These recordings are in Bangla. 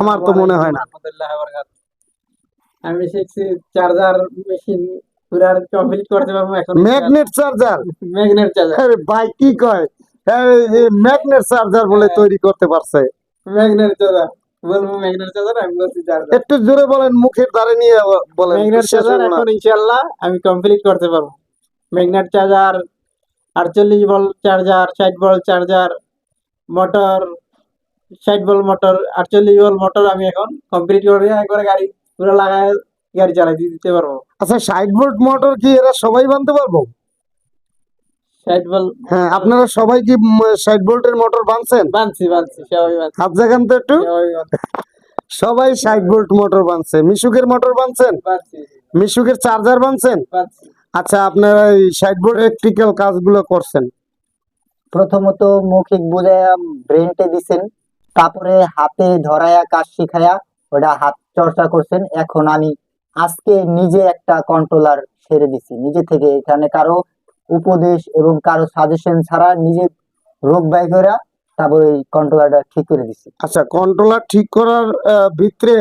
আমার তো মনে হয় না। আমি শিখছি চার্জার মেশিন পুরা কমপ্লিট করতে পারবো এখন। Magnet charger? Magnet charger. আরে ভাই কি কয়, ম্যাগনেট চার্জার বলে তৈরি করতে পারছে? ম্যাগনেট চার্জার বলবো, ম্যাগনেট চার্জার আমি বলছি চার্জার। একটু জোরে বলেন, মুখের দ্বারে নিয়ে বলেন, ম্যাগনেট বিশ্বাস চার্জার হইব না। এখন ইনশাআল্লাহ আমি কমপ্লিট করতে পারবো। Magnet charger, 48 volt charger, 60 volt charger, motor, 60 volt motor, 48 volt motor আমি এখন কমপ্লিট করে একবারে গাড়ি পুরো লাগায় গাড়ি চালাই দিতে পারবো। আচ্ছা 60 ভোল্ট মোটর কি এরা সবাই বানতে পারবো? 60 ভোল্ট? হ্যাঁ, আপনারা সবাই কি 60 ভোল্টের মোটর বানছেন? বানছি সবাই বানছি। হাত দেখান তো একটু। সবাই বানছি। সবাই 60 ভোল্ট মোটর বানছে। মিশুকের মোটর বানছেন? বানছি। মিশুকের চার্জার বানছেন? বানছি। আচ্ছা, আপনারা এই 60 ভোল্ট ইলেকট্রিক্যাল কাজগুলো করছেন? প্রথমত মৌখিক বুঝাইয়া ব্রেনটে দিছেন, তারপরে হাতে ধরায়া কাজ শিখায়া ওটা হাত চর্চা করছেন। এখন আমি আজকে নিজে একটা কন্ট্রোলার ছেড়ে দিছি নিজে থেকে, এখানে কারো উপদেশ এবং কারো সাজেশন ছাড়া নিজে রোগ বাই করে তারপর এই কন্ট্রোলারটা ঠিক করে দিছি। আচ্ছা, কন্ট্রোলার ঠিক করার ভিতরে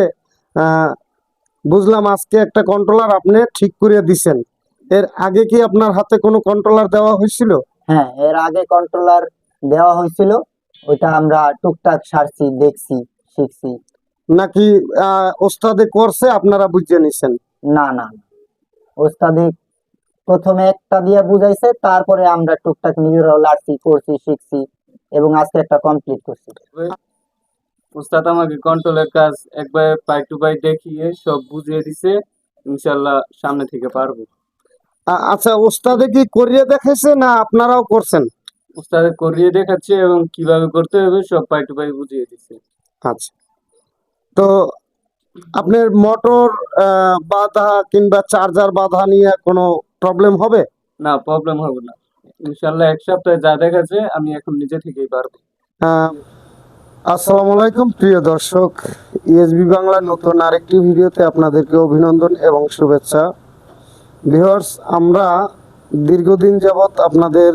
বুঝলাম আজকে একটা কন্ট্রোলার আপনি ঠিক করে দিছেন। এর আগে কি আপনার হাতে কোনো কন্ট্রোলার দেওয়া হয়েছিল? হ্যাঁ, এর আগে কন্ট্রোলার দেওয়া হয়েছিল, ওইটা আমরা টুকটাক সারছি, দেখছি, শিখছি। নাকি ওস্তাদে করছে আপনারা বুঝে নিছেন? না না, ওস্তাদি প্রথমে একটা দিয়ে বুঝাইছে, তারপরে আমরা টুকটাক নিজেরাও লাড়ছি, করছি, শিখছি এবং আজকে একটা কমপ্লিট করছি। উস্তাদ আমাকে কন্ট্রোলের কাজ একবার পাই টু পাই দেখিয়ে সব বুঝিয়ে দিছে, ইনশাল্লাহ সামনে থেকে পারবো। আচ্ছা, ওস্তাদে কি করিয়ে দেখাইছে না আপনারাও করছেন? উস্তাদ করিয়ে দেখাচ্ছে এবং কিভাবে করতে হবে সব পাই টু পাই বুঝিয়ে দিছে। আচ্ছা, তো আপনার মোটর বাধা কিংবা চার্জার বাধা নিয়ে কোনো প্রবলেম হবে না? প্রবলেম হবে না ইনশাল্লাহ। এক সপ্তাহে যা দেখাচ্ছে আমি এখন নিজে থেকেই পারবো। আসসালামু আলাইকুম প্রিয় দর্শক, ইএসবি বাংলার নতুন আরেকটি ভিডিওতে আপনাদেরকে অভিনন্দন এবং শুভেচ্ছা। ভিউয়ার্স, আমরা দীর্ঘদিন যাবৎ আপনাদের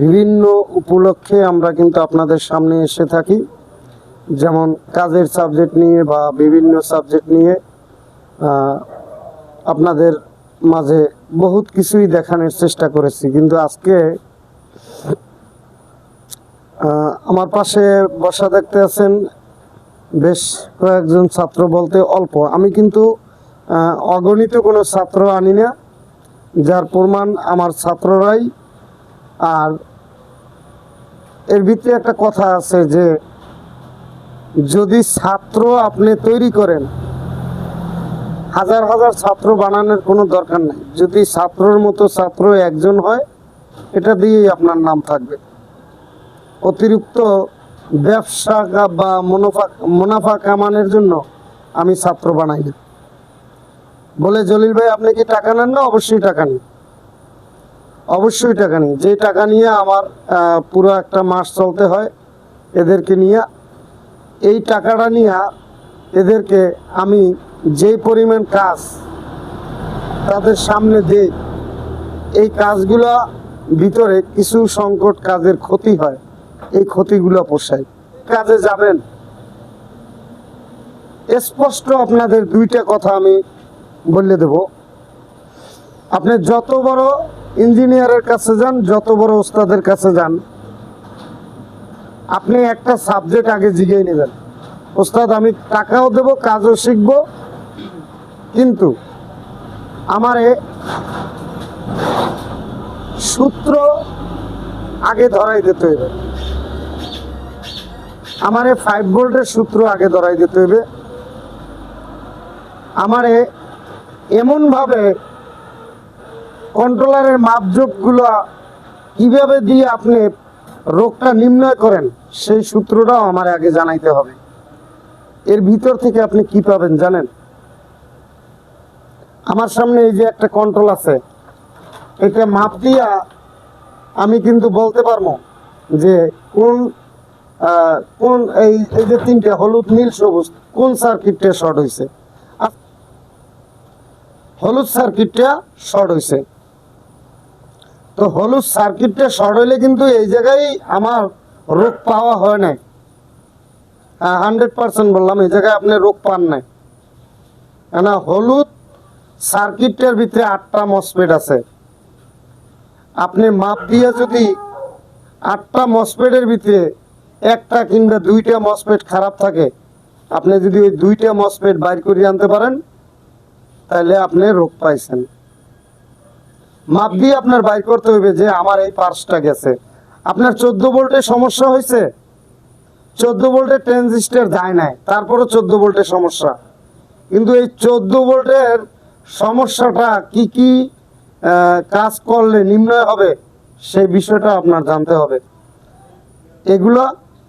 বিভিন্ন উপলক্ষে আমরা কিন্তু আপনাদের সামনে এসে থাকি, যেমন কাজের সাবজেক্ট নিয়ে বা বিভিন্ন সাবজেক্ট নিয়ে আপনাদের মাঝে বহুত কিছুই দেখানোর চেষ্টা করেছি। কিন্তু আজকে আমার পাশে বসা দেখতে আছেন বেশ কয়েকজন ছাত্র, বলতে অল্প, আমি কিন্তু অগণিত কোনো ছাত্র আনি না, যার প্রমাণ আমার ছাত্ররাই। আর এর ভিতরে একটা কথা আছে যে যদি ছাত্র আপনি তৈরি করেন, হাজার হাজার ছাত্র বানানোর কোনো দরকার নেই। যদি ছাত্রর মতো ছাত্র একজন হয়, এটা দিয়েই আপনার নাম থাকবে। অতিরিক্ত ব্যবসা বা মুনাফা কামানোর জন্য আমি ছাত্র বানাই না। বলে জলিল ভাই আপনি কি টাকা নেন? না, অবশ্যই টাকা নিই, অবশ্যই টাকা নিই। যে টাকা নিয়ে আমার পুরো একটা মাস চলতে হয় এদেরকে নিয়ে, এই টাকাটা নিয়ে এদেরকে আমি যেই পরিমাণ কাজ তাদের সামনে দিই, এই কাজগুলো ভিতরে কিছু সংকট কাজের ক্ষতি হয়, এই ক্ষতিগুলো পোষায়। কাজে যাবেন, স্পষ্ট আপনাদের দুইটা কথা আমি বলে দেব। আপনি যত বড় ইঞ্জিনিয়ারের কাছে যান, যত বড় ওস্তাদের কাছে যান, আপনি একটা সাবজেক্ট আগে জিগিয়ে নেবেন, ওস্তাদ আমি টাকাও দেব, কাজও শিখবো, কিন্তু আমারে সূত্র আগে ধরাই দিতে হবে, আমারে 5 ভোল্টের সূত্র আগে ধরাই দিতে হবে, আমারে এমনভাবে কন্ট্রোলারের মাপজোপগুলো কিভাবে দিয়ে আপনি রোগটা নির্ণয় করেন সেই সূত্রটাও আমার আগে জানাইতে হবে। এর ভিতর থেকে আপনি কি পাবেন জানেন? আমার সামনে এই যে একটা কন্ট্রোল আছে, এটা মাপ দিয়া আমি কিন্তু বলতে পারবো যে কোন কোন এই যে তিনটা হলুদ নীল সবুজ কোন সার্কিটটা শর্ট হয়েছে, হলুদ সার্কিটটা শর্ট হয়েছে। তো হলুদ সার্কিটটা শর্ট হইলে কিন্তু এই জায়গায় আমার রোগ পাওয়া হয় না, 100% বললাম, এই জায়গায় আপনি রোগ পান নাই। না, হলুদ সার্কিটের ভিতরে 8টা মসফেট আছে। আপনি মাপ দিয়ে যদি 8টা মসফেটের ভিতরে একটা কিংবা 2টা মসফেট খারাপ থাকে, আপনি যদি ওই 2টা মসফেট বাইর করে আনতে পারেন, তাহলে আপনি রোগ পাইছেন। মাপ দিয়ে আপনার বাইর করতে হবে যে আমার এই পার্সটা গেছে। আপনার 14 ভোল্টের সমস্যা হয়েছে, 14 ভোল্টের ট্রানজিস্টর যায় নাই, তারপরও 14 ভোল্টের সমস্যা। কিন্তু এই 14 ভোল্টের সমস্যাটা কি কি কাজ করলে নির্ণয় হবে, সেই বিষয়টা আপনার জানতে হবে। এগুলো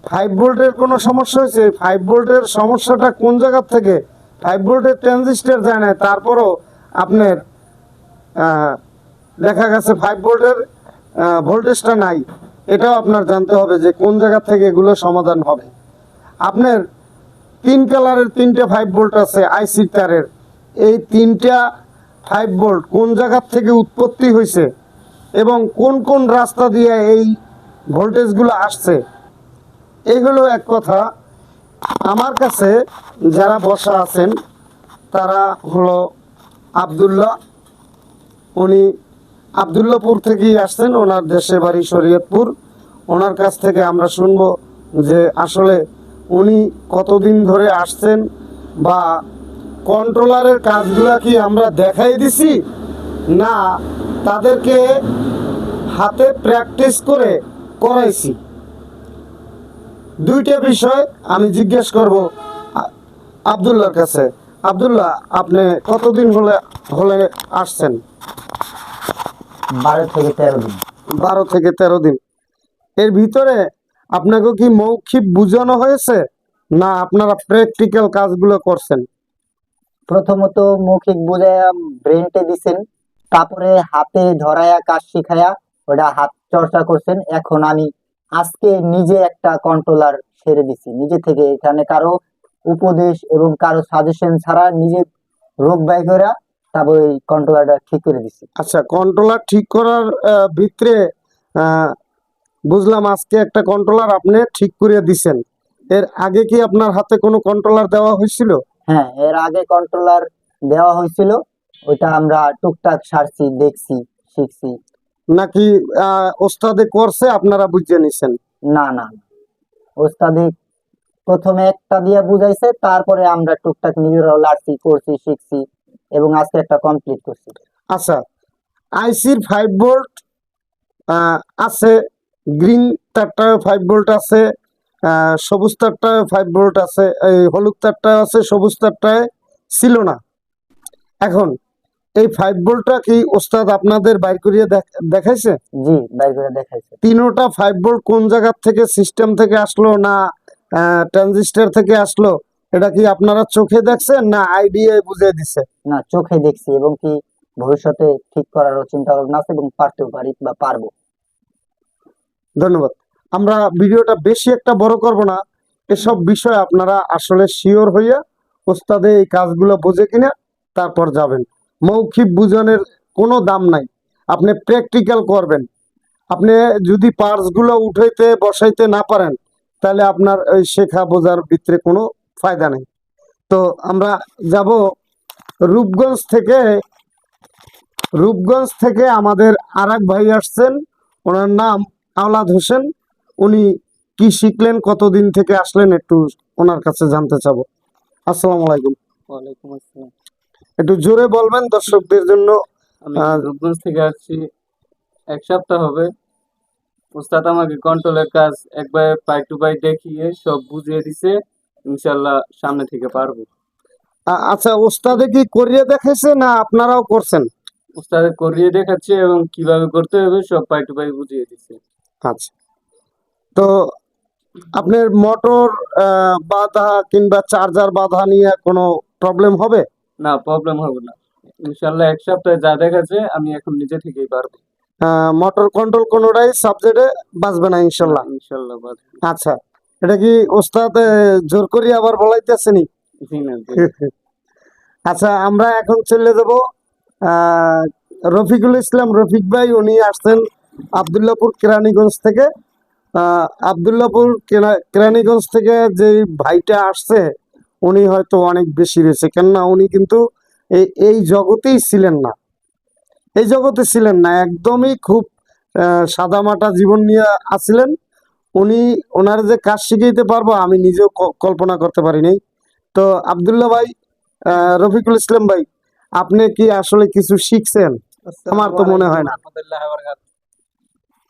5 ভোল্টের কোনো সমস্যা হয়েছে, 5 ভোল্টের সমস্যাটা কোন জায়গা থেকে, 5 ভোল্টের ট্রানজিস্টর যায় না, তারপরও আপনার দেখা গেছে 5 ভোল্টের ভোল্টেজটা নাই, এটাও আপনার জানতে হবে যে কোন জায়গা থেকে এগুলো সমাধান হবে। আপনার 3 কালারের 3টে 5 ভোল্ট আছে আইসি তারের, এই 3টা 5 ভোল্ট কোন জায়গা থেকে উৎপত্তি হয়েছে এবং কোন কোন রাস্তা দিয়ে এই ভোল্টেজগুলো আসছে, এই হলো এক কথা। আমার কাছে যারা বসা আছেন তারা হলো আব্দুল্লাহ, উনি আব্দুল্লাহপুর থেকেই আসছেন, ওনার দেশে বাড়ি শরীয়তপুর। ওনার কাছ থেকে আমরা শুনবো যে আসলে উনি কতদিন ধরে আসছেন, বা কন্ট্রোলারের কাজগুলা কি আমরা দেখাই দিছি না তাদেরকে হাতে প্র্যাকটিস করে করাইছি। 2টা বিষয় আমি জিজ্ঞেস করব আব্দুল্লাহর কাছে। আব্দুল্লাহ, আপনি কতদিন হলে আসছেন? 12 থেকে 13 দিন। 12 থেকে 13 দিন। এর ভিতরে আপনাকে কি মৌখিক বোঝানো হয়েছে না আপনারা প্র্যাকটিক্যাল কাজগুলো করছেন? প্রথমত মৌখিক বুঝাইয়া ব্রেনটে দিছেন, তারপরে হাতে ধরায়া কাজ শিখায়া ওটা হাত চর্চা করছেন। এখন আমি আজকে নিজে একটা কন্ট্রোলার ছেড়ে দিছি নিজে থেকে, এখানে কারো উপদেশ এবং কারো সাজেশন ছাড়া নিজে রোগ বাই করে তারপর এই কন্ট্রোলারটা ঠিক করে দিছি। আচ্ছা, কন্ট্রোলার ঠিক করার ভিতরে আহ, বুঝলাম আজকে একটা কন্ট্রোলার আপনি ঠিক করে দিছেন। এর আগে কি আপনার হাতে কোনো কন্ট্রোলার দেওয়া হয়েছিল? হ্যাঁ, এর আগে কন্ট্রোলার দেওয়া হয়েছিল, ওইটা আমরা টুকটাক সারছি, দেখছি, শিখছি। নাকি ওস্তাদে করছে আপনারা বুঝে নিছেন? না না না, ওস্তাদি প্রথমে একটা দিয়ে বুঝাইছে, তারপরে আমরা টুকটাক নিজেরাও লাড়ছি, করছি, শিখছি এবং আজকে একটা কমপ্লিট করছি। আচ্ছা, আইসির 5 ভোল্ট আছে, গ্রিন তারটায় 5 ভোল্ট আছে, সবুজ তারটায় 5 ভোল্ট আছে, এই হলুদ তারটায় আছে, সবুজ তারটায় ছিল না। এখন এই 5 ভোল্টটা কি ওস্তাদ আপনাদের বাইর করিয়ে দেখাইছে? জি, বাইর করে দেখাইছে। 3টা 5 ভোল্ট কোন জায়গা থেকে, সিস্টেম থেকে আসলো না ট্রানজিস্টর থেকে আসলো, এটা কি আপনারা চোখে দেখছেন না আইডিয়া বুঝিয়ে দিছে? না, চোখে দেখছি এবং কি ভবিষ্যতে ঠিক করারও চিন্তা ভাবনা আছে এবং পারতেও পারি বা পারবো। ধন্যবাদ। আমরা ভিডিওটা বেশি একটা বড় করব না, এসব বিষয় আপনারা আসলে শিওর হইয়া ওস্তাদে এই কাজগুলো বোঝে কিনা তারপর যাবেন। মৌখিক বুঝানোর কোনো দাম নাই, আপনি প্র্যাকটিক্যাল করবেন। আপনি যদি পার্টসগুলো উঠাইতে বসাইতে না পারেন, তাহলে আপনার ওই শেখা বোঝার ভিতরে কোনো ফায়দা নেই। তো আমরা যাব রূপগঞ্জ থেকে। রূপগঞ্জ থেকে আমাদের আরেক ভাই আসছেন, ওনার নাম আওলাদ হোসেন। উনি কি শিখলেন, কতদিন থেকে আসলেন, একটু ওনার কাছে জানতে চাবো। আসসালামু আলাইকুম। ওয়ালাইকুম আসসালাম। একটু জোরে বলবেন দর্শকদের জন্য। আমি রূপগঞ্জ থেকে আসছি, 1 সপ্তাহ হবে। উস্তাদ আমাকে কন্ট্রোলের কাজ একবার পাই টু পাই দেখিয়ে সব বুঝিয়ে দিছে, ইনশাল্লাহ সামনে থেকে পারবো। আচ্ছা, ওস্তাদে কি করিয়ে দেখাইছে না আপনারাও করছেন? উস্তাদ করিয়ে দেখাচ্ছে এবং কিভাবে করতে হবে সব পাই টু পাই বুঝিয়ে দিছে। আচ্ছা, তো আপনার মোটর বাধা কিংবা চার্জার বাধা নিয়ে কোনো প্রবলেম হবে? না, প্রবলেম হবে না ইনশাল্লাহ। 1 সপ্তাহে যা দেখাচ্ছে আমি এখন নিজে থেকেই পারবো। মোটর কন্ট্রোল কোনোটাই সাবজেক্টে বাঁচবে না ইনশাল্লাহ? ইনশাল্লাহ পারবো। আচ্ছা, এটা কি ওস্তাদ জোর করি আবার বলাইতেছেনি? জি না, জি। আচ্ছা, আমরা এখন চলে যাব রফিকুল ইসলাম রফিক ভাই। উনি আসছেন আবদুল্লাপুর কেরানীগঞ্জ থেকে। আবদুল্লাপুর কেরানীগঞ্জ থেকে যে ভাইটা আসছে উনি হয়তো অনেক বেশি রয়েছে, কেননা উনি কিন্তু এই জগতেই ছিলেন না, এই জগতে ছিলেন না, একদমই খুব সাদামাটা জীবন নিয়ে আসছিলেন উনি। ওনার যে কাজ শিখাইতে পারবো আমি নিজেও কল্পনা করতে পারিনি। তো আব্দুল্লাহ ভাই, রফিকুল ইসলাম ভাই, আপনি কি আসলে কিছু শিখছেন? আমার তো মনে হয় না।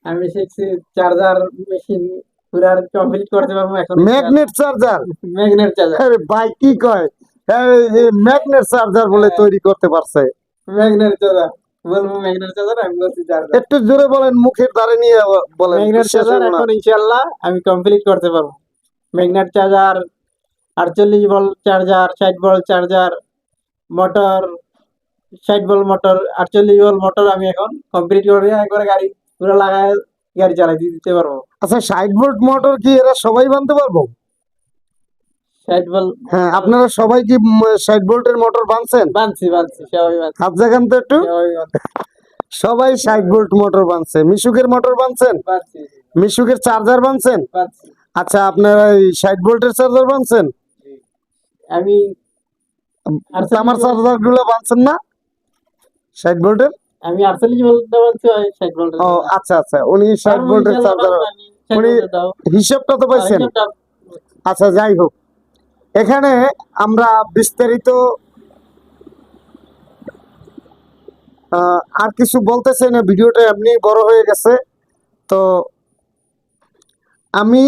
আমি শিখছি চার্জার মেশিন পুরা কমপ্লিট করতে পারবো এখন। Magnet charger? ম্যাগনেট চার্জার, আরে ভাই কি কয়, ম্যাগনেট চার্জার বলে তৈরি করতে পারছে? ম্যাগনেট চার্জার বলবো, ম্যাগনেট চার্জার আমি বলছি চার্জার। একটু জোরে বলেন, মুখের দ্বারে নিয়ে বলেন, ম্যাগনেট বিশ্বাস চার্জার হলো না। এখন ইনশাআল্লাহ আমি কমপ্লিট করতে পারবো। Magnet charger, 48 volt charger, 60 volt charger, motor, 60 volt motor, 48 volt motor আমি এখন কমপ্লিট করে একবারে গাড়ি পুরো লাগায় গাড়ি চালাই দিতে পারবো। আচ্ছা, 60 ভোল্ট মোটর কি এরা সবাই বানতে পারবো? 60 ভোল্ট, হ্যাঁ, আপনারা সবাই কি 60 ভোল্টের মোটর বানছেন? বানছি সবাই বানছি, হাত জাগান তো একটু। সবাই বানছি, সবাই 60 ভোল্ট মোটর বানছে। মিশুকের মোটর বানছেন? বানছি, মিশুকের চার্জার বানছেন? বানছি। আচ্ছা, আপনারা এই 60 ভোল্টের চার্জার বানছেন? আমি তামার চার্জার গুলো বানছেন না 60 ভোল্টের? আমি 48 ভোল্টটা বানছি, 60 ভোল্ট। ও আচ্ছা আচ্ছা, উনি 60 ভোল্টের চার্জার, উনি হিসাবটা তো পাইছেন। আচ্ছা, যাই হোক, এখানে আমরা বিস্তারিত আর কিছু বলতে চাই না, ভিডিওটা এমনি বড় হয়ে গেছে। তো আমি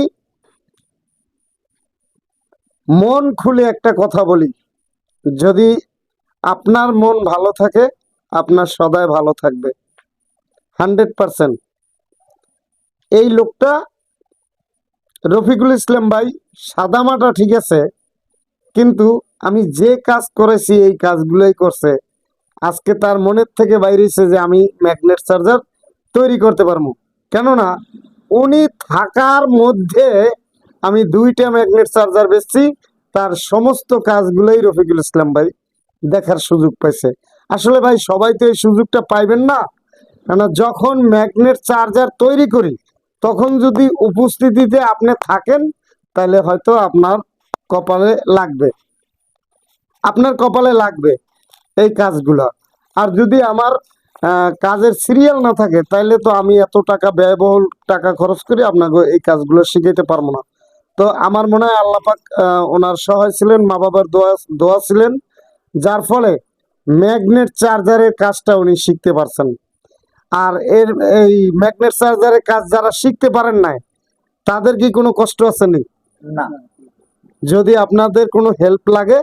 মন খুলে একটা কথা বলি, যদি আপনার মন ভালো থাকে আপনার সদাই ভালো থাকবে 100%। এই লোকটা রফিকুল ইসলাম ভাই সাদামাটা ঠিক আছে, কিন্তু আমি যে কাজ করেছি এই কাজগুলোই করছে। আজকে তার মনের থেকে বাইরেছে যে আমি ম্যাগনেট চার্জার তৈরি করতে পারবো, কেননা উনি থাকার মধ্যে আমি 2টা ম্যাগনেট চার্জার বেচছি। তার সমস্ত কাজগুলোই রফিকুল ইসলাম ভাই দেখার সুযোগ পাইছে। আসলে ভাই সবাই তো এই সুযোগটা পাইবেন না, কেন যখন ম্যাগনেট চার্জার তৈরি করি তখন যদি উপস্থিতিতে আপনি থাকেন তাহলে হয়তো আপনার কপালে লাগবে, আপনার কপালে লাগবে এই কাজগুলো। আর যদি আমার কাজের সিরিয়াল না থাকে তাহলে তো আমি এত টাকা ব্যয়বহুল টাকা খরচ করে আপনাকে এই কাজগুলো শিখাইতে পারবো না। তো আমার মনে হয় আল্লাহ পাক ওনার সহায় ছিলেন, মা বাবার দোয়া ছিলেন, যার ফলে ম্যাগনেট চার্জারের কাজটা উনি শিখতে পারছেন। আর এই ম্যাগনেট চার্জারের কাজ যারা শিখতে পারেন নাই তাদের কি কোনো কষ্ট আছে নি? না। যদি আপনাদের কোনো হেল্প লাগে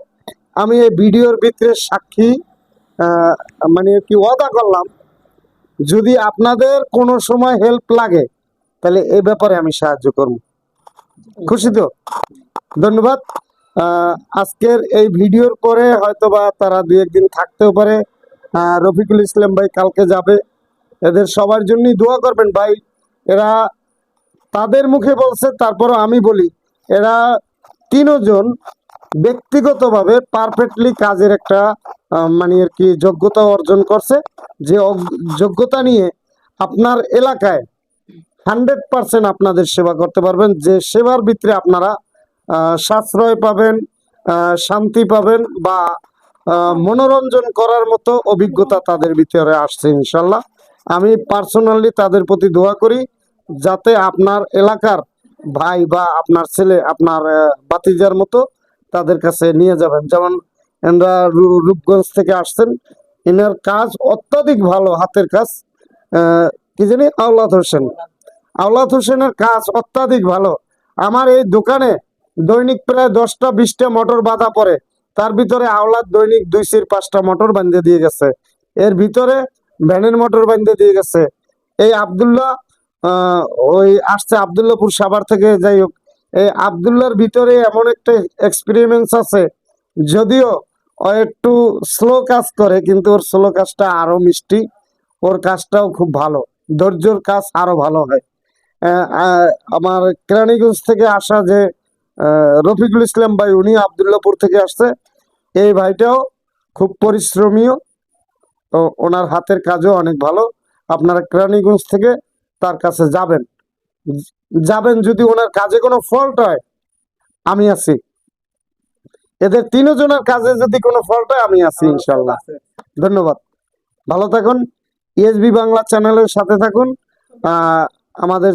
আমি এই ভিডিওর ভিতরে সাক্ষী, মানে কি ওয়াদা করলাম, যদি আপনাদের কোনো সময় হেল্প লাগে তাহলে এই ব্যাপারে আমি সাহায্য করব। খুশি তো? ধন্যবাদ। আজকের এই ভিডিওর পরে হয়তোবা তারা 2-1 দিন থাকতেও পারে। রফিকুল ইসলাম ভাই কালকে যাবে, এদের সবার জন্যই দোয়া করবেন ভাই। এরা তাদের মুখে বলছে, তারপরও আমি বলি, এরা 3 জন ব্যক্তিগতভাবে পারফেক্টলি কাজের একটা মানে আর কি যোগ্যতা অর্জন করছে, যে যোগ্যতা নিয়ে আপনার এলাকায় 100% আপনাদের সেবা করতে পারবেন, যে সেবার ভিতরে আপনারা সাশ্রয় পাবেন, শান্তি পাবেন, বা মনোরঞ্জন করার মতো অভিজ্ঞতা তাদের ভিতরে আসছে ইনশাল্লাহ। আমি পার্সোনালি তাদের প্রতি দোয়া করি যাতে আপনার এলাকার ভাই বা আপনার ছেলে আপনার ভাতিজার মতো তাদের কাছে নিয়ে যাবেন। যেমন এনারা রূপগঞ্জ থেকে আসছেন, এনার কাজ অত্যাধিক ভালো, হাতের কাজ, কি জানি আওলাদ হোসেন, আওলাদ হোসেনের কাজ অত্যাধিক ভালো। আমার এই দোকানে দৈনিক প্রায় 10টা 20টা মোটর বাঁধা পড়ে, তার ভিতরে আওলাদ দৈনিক 2-5টা মোটর বাঁধে দিয়ে গেছে, এর ভিতরে ভ্যানের মোটর বাঁধে দিয়ে গেছে। এই আব্দুল্লাহ ওই আসছে আব্দুল্লাহপুর সাভার থেকে, যাই হোক, এই আব্দুল্লাহর ভিতরে এমন একটা এক্সপেরিমেন্স আছে, যদিও ও একটু স্লো কাজ করে কিন্তু ওর স্লো কাজটা আরো মিষ্টি, ওর কাজটাও খুব ভালো, ধৈর্যর কাজ আরো ভালো হয়। আমার কেরানীগঞ্জ থেকে আসা যে রফিকুল ইসলাম ভাই, উনি আব্দুল্লাহপুর থেকে আসছে। এই ভাইটাও খুব পরিশ্রমীয়, তো ওনার হাতের কাজও অনেক ভালো। আপনারা কেরানীগঞ্জ থেকে তার কাছে যাবেন, যাবেন, যদি ওনার কাজে কোনো ফল্ট হয় আমি আছি, এদের তিনজনের কাজে যদি কোনো ফল্ট হয় আমি আছি ইনশাল্লাহ। ধন্যবাদ, ভালো থাকুন, ইএসবি বাংলা চ্যানেলের সাথে থাকুন, আমাদের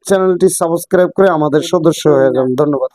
চ্যানেলটি সাবস্ক্রাইব করে আমাদের সদস্য হয়ে যান। ধন্যবাদ।